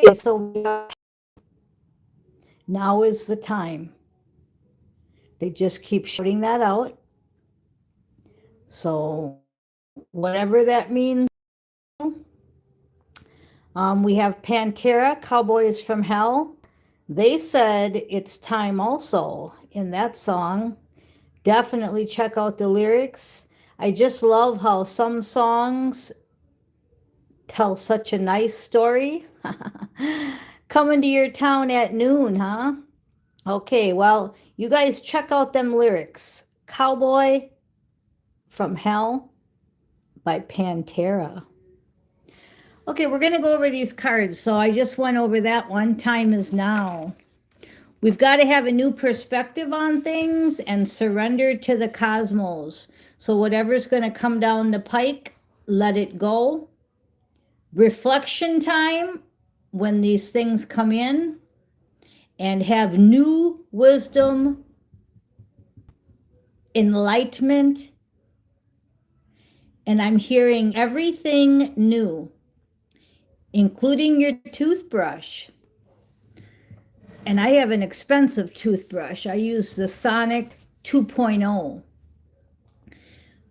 Okay, so now is the time. They just keep shouting that out. So whatever that means. We have Pantera, Cowboys from Hell. They said it's time also in that song. Definitely check out the lyrics. I just love how some songs tell such a nice story. Coming to your town at noon, huh? Okay, well, you guys check out them lyrics. Cowboy from Hell by Pantera. Okay, we're going to go over these cards. So I just went over that one. Time is now. We've got to have a new perspective on things and surrender to the cosmos. So whatever's going to come down the pike, let it go. Reflection time when these things come in, and have new wisdom, enlightenment. And I'm hearing everything new, including your toothbrush. And I have an expensive toothbrush. I use the Sonic 2.0,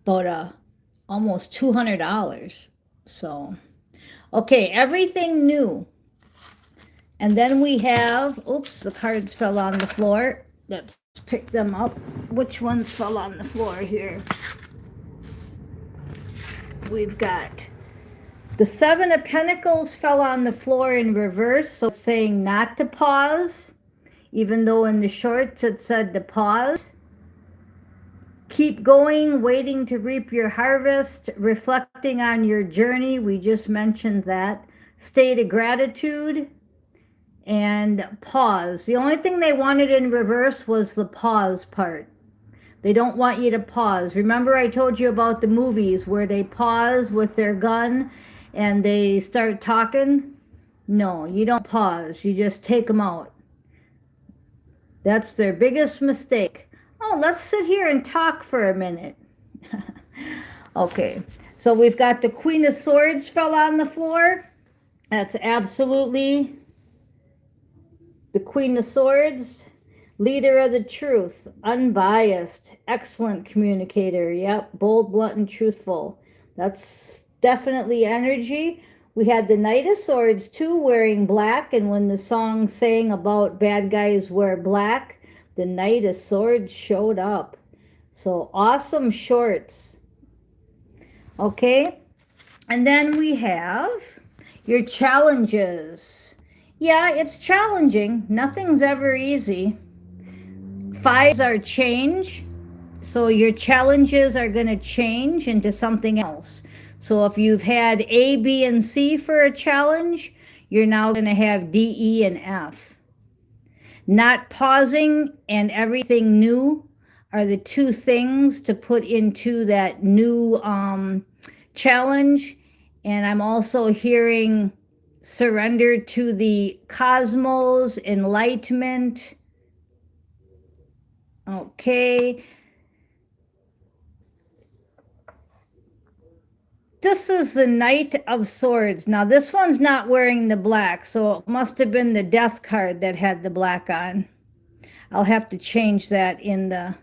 about almost $200. So, okay, everything new. And then we have, oops, the cards fell on the floor. Let's pick them up. Which ones fell on the floor here? We've got the Seven of Pentacles fell on the floor in reverse, so it's saying not to pause, even though in the shorts it said to pause. Keep going, waiting to reap your harvest, reflecting on your journey. We just mentioned that. State of gratitude and pause. The only thing they wanted in reverse was the pause part. They don't want you to pause. Remember I told you about the movies where they pause with their gun and they start talking? No, you don't pause. You just take them out. That's their biggest mistake. Oh, let's sit here and talk for a minute. Okay, so we've got the Queen of Swords fell on the floor. That's absolutely the Queen of Swords. Leader of the truth, unbiased, excellent communicator. Yep, bold, blunt, and truthful. That's definitely energy. We had the Knight of Swords too, wearing black. And when the song sang about bad guys wear black, the Knight of Swords showed up. So awesome shorts. Okay. And then we have your challenges. Yeah, it's challenging. Nothing's ever easy. Fives are change. So your challenges are going to change into something else. So if you've had A, B, and C for a challenge, you're now going to have D, E, and F. Not pausing and everything new are the two things to put into that new challenge. And I'm also hearing surrender to the cosmos, enlightenment. Okay. This is the Knight of Swords. Now, this one's not wearing the black, so it must have been the Death card that had the black on. I'll have to change that in the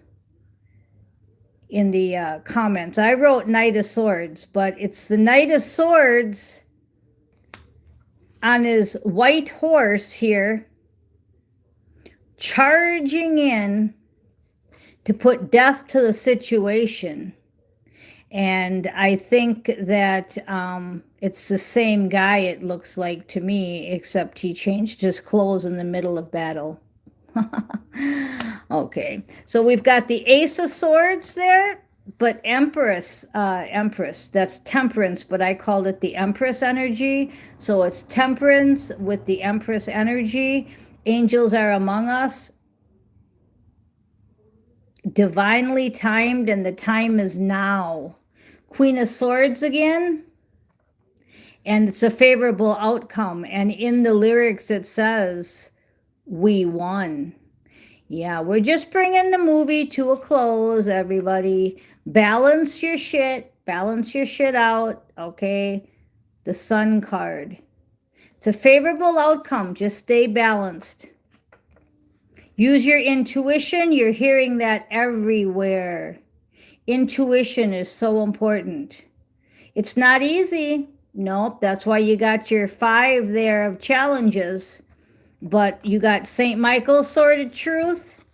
comments. I wrote Knight of Swords, but it's the Knight of Swords on his white horse here, charging in to put death to the situation. And I think that it's the same guy, it looks like to me, except he changed his clothes in the middle of battle. Okay, so we've got the Ace of Swords there, but Empress, that's Temperance, but I called it the Empress energy. So it's Temperance with the Empress energy. Angels are among us. Divinely timed, and the time is now. Queen of Swords again, and it's a favorable outcome. And in the lyrics it says, we won. Yeah, we're just bringing the movie to a close, everybody. Balance your shit out, okay? The Sun card. It's a favorable outcome. Just stay balanced. Use your intuition. You're hearing that everywhere. Intuition is so important. It's not easy. Nope, that's why you got your 5 there of challenges. But you got St. Michael's Sword of Truth.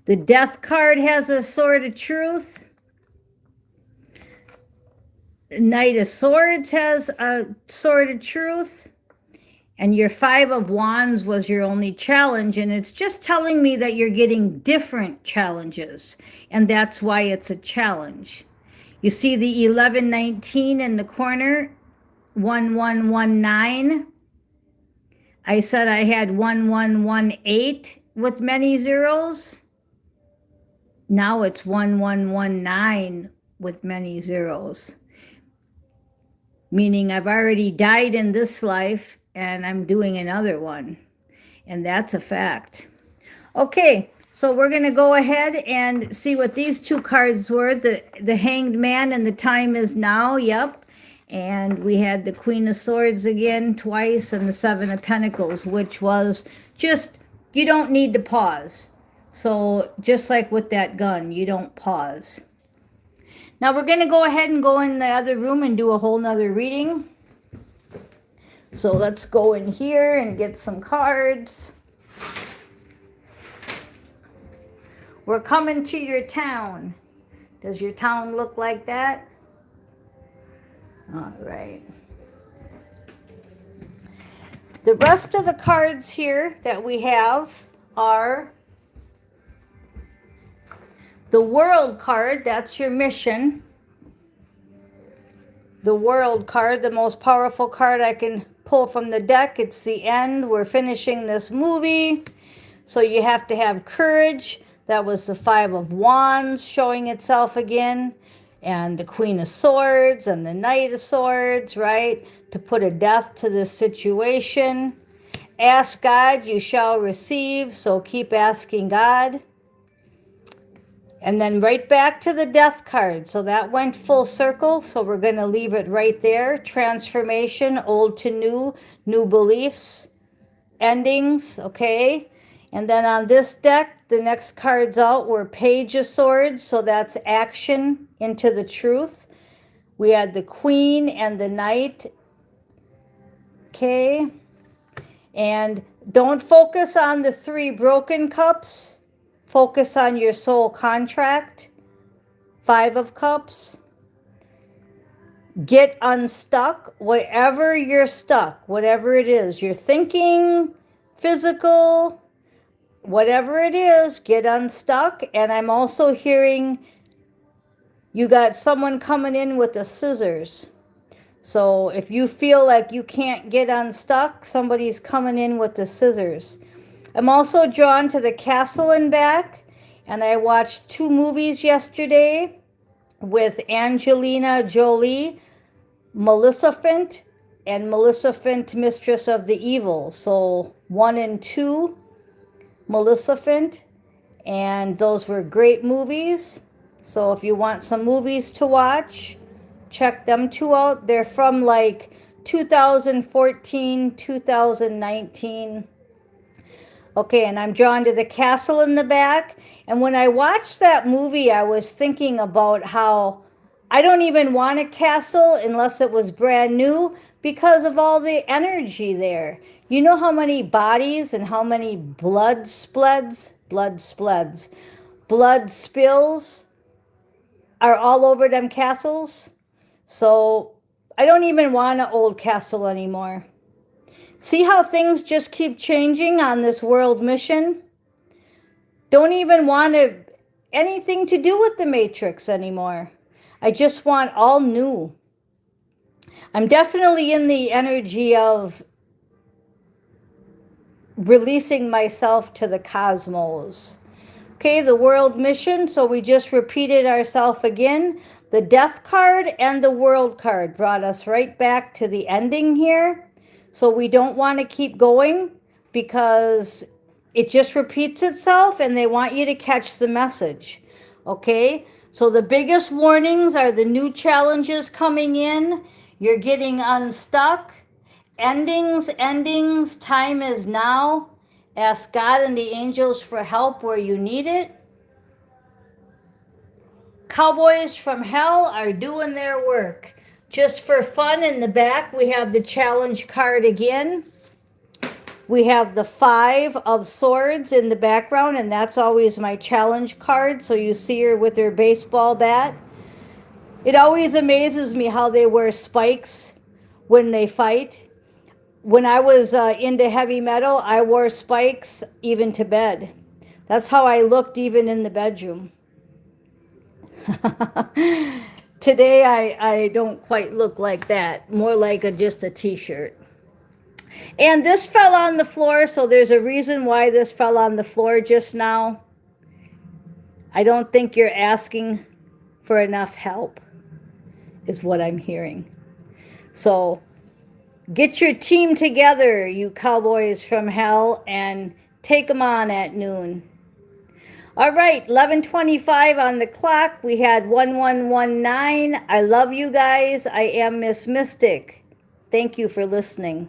The Death card has a Sword of Truth. Knight of Swords has a Sword of Truth. And your 5 of Wands was your only challenge. And it's just telling me that you're getting different challenges. And that's why it's a challenge. You see the 1119 in the corner, 1119. I said I had 1118 with many zeros. Now it's 1119 with many zeros. Meaning I've already died in this life and I'm doing another one. And that's a fact. Okay, so we're going to go ahead and see what these 2 cards were. The Hanged Man and the Time Is Now. Yep. And we had the Queen of Swords again twice and the 7 of Pentacles, which was just, you don't need to pause. So just like with that gun, you don't pause. Now we're going to go ahead and go in the other room and do a whole nother reading. So let's go in here and get some cards. We're coming to your town. Does your town look like that? All right. The rest of the cards here that we have are the World card. That's your mission. The World card, the most powerful card I can pull from the deck. It's the end. We're finishing this movie. So you have to have courage. That was the 5 of Wands showing itself again. And the Queen of Swords and the Knight of Swords, right? To put a death to this situation. Ask God, you shall receive. So keep asking God. And then right back to the Death card. So that went full circle. So we're going to leave it right there. Transformation, old to new, new beliefs, endings, okay? And then on this deck, the next cards out were Page of Swords. So that's action into the truth. We had the Queen and the Knight. Okay. And don't focus on the 3 broken cups. Focus on your soul contract. 5 of Cups. Get unstuck. Wherever you're stuck, whatever it is, you're thinking, physical, whatever it is, get unstuck. And I'm also hearing you got someone coming in with the scissors. So if you feel like you can't get unstuck, somebody's coming in with the scissors. I'm also drawn to the castle and back, and I watched 2 movies yesterday with Angelina Jolie, Maleficent, and Maleficent, Mistress of the Evil. So 1 and 2, Maleficent, and those were great movies. So if you want some movies to watch, check them 2 out. They're from like 2014, 2019. Okay, and I'm drawn to the castle in the back. And when I watched that movie, I was thinking about how I don't even want a castle unless it was brand new because of all the energy there. You know how many bodies and how many blood spills are all over them castles? So I don't even want an old castle anymore. See how things just keep changing on this world mission? Don't even want anything to do with the Matrix anymore. I just want all new. I'm definitely in the energy of releasing myself to the cosmos. Okay, the world mission. So we just repeated ourselves again. The Death card and the World card brought us right back to the ending here. So we don't want to keep going because it just repeats itself and they want you to catch the message. Okay, so the biggest warnings are the new challenges coming in. You're getting unstuck Endings, time is now. Ask God and the angels for help where you need it. Cowboys from Hell are doing their work. Just for fun, in the back, we have the challenge card again. We have the 5 of Swords in the background, and that's always my challenge card. So you see her with her baseball bat. It always amazes me how they wear spikes when they fight. When I was into heavy metal, I wore spikes even to bed. That's how I looked even in the bedroom. Today, I don't quite look like that. More like just a t-shirt. And this fell on the floor, so there's a reason why this fell on the floor just now. I don't think you're asking for enough help, is what I'm hearing. So get your team together, you cowboys from hell, and take them on at noon. All right, 11:25 on the clock. We had 1119. I love you guys. I am Miss Mystic. Thank you for listening.